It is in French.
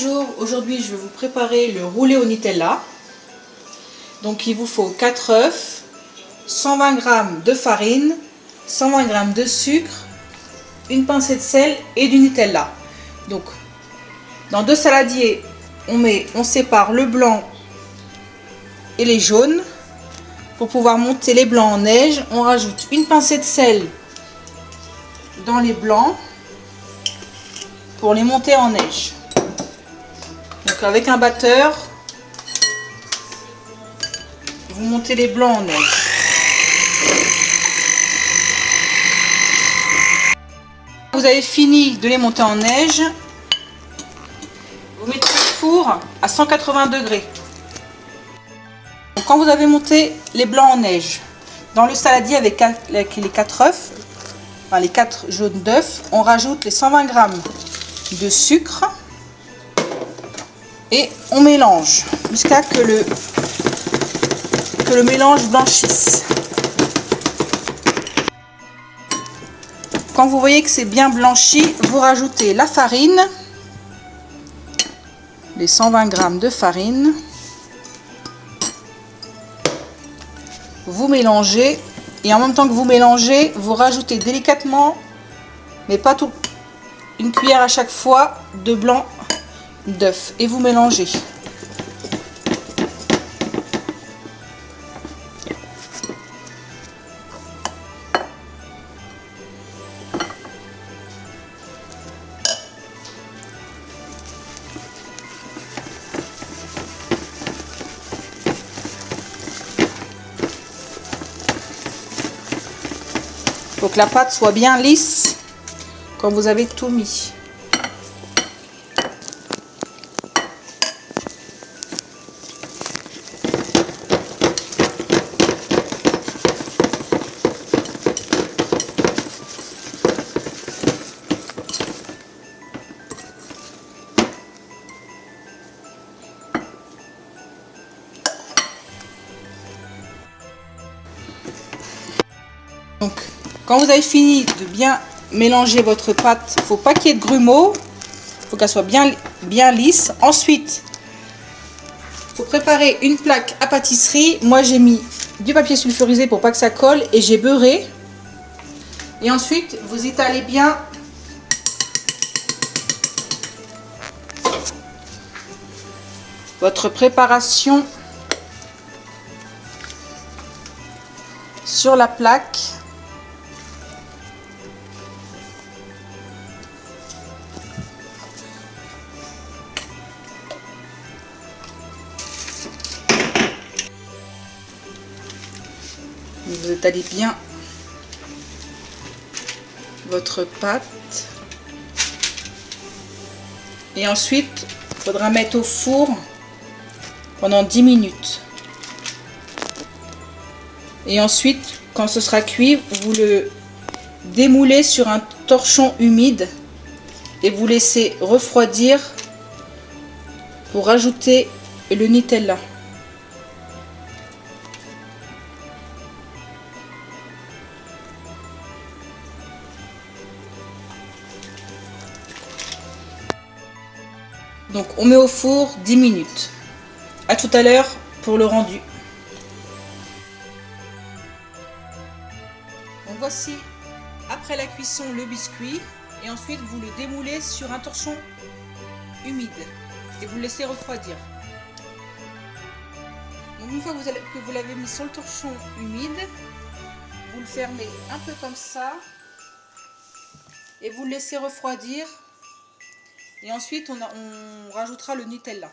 Bonjour, aujourd'hui je vais vous préparer le roulé au Nutella. Donc il vous faut 4 œufs, 120 g de farine, 120 g de sucre, une pincée de sel et du Nutella. Donc dans deux saladiers, on sépare le blanc et les jaunes. Pour pouvoir monter les blancs en neige, on rajoute une pincée de sel dans les blancs pour les monter en neige. Donc avec un batteur, vous montez les blancs en neige. Vous avez fini de les monter en neige, vous mettez le four à 180 degrés. Donc quand vous avez monté les blancs en neige, dans le saladier avec les 4 œufs, enfin les 4 jaunes d'œufs, on rajoute les 120 g de sucre et on mélange jusqu'à que le mélange blanchisse. Quand vous voyez que c'est bien blanchi, vous rajoutez la farine, les 120 g de farine. Vous mélangez et en même temps que vous mélangez, vous rajoutez délicatement, mais pas tout, une cuillère à chaque fois de blanc d'œuf et vous mélangez. Il faut que la pâte soit bien lisse quand vous avez tout mis. Donc, quand vous avez fini de bien mélanger votre pâte, il ne faut pas qu'il y ait de grumeaux, il faut qu'elle soit bien lisse. Ensuite, il faut préparer une plaque à pâtisserie. Moi, j'ai mis du papier sulfurisé pour pas que ça colle et j'ai beurré. Et ensuite, vous étalez bien votre préparation sur la plaque. Vous étalez bien votre pâte et ensuite il faudra mettre au four pendant 10 minutes et ensuite quand ce sera cuit, vous le démoulez sur un torchon humide et vous laissez refroidir pour rajouter le Nutella. Donc on met au four 10 minutes. A tout à l'heure pour le rendu. Donc voici après la cuisson le biscuit et ensuite vous le démoulez sur un torchon humide et vous le laissez refroidir. Donc une fois que vous l'avez mis sur le torchon humide, vous le fermez un peu comme ça et vous le laissez refroidir. Et ensuite, on rajoutera le Nutella.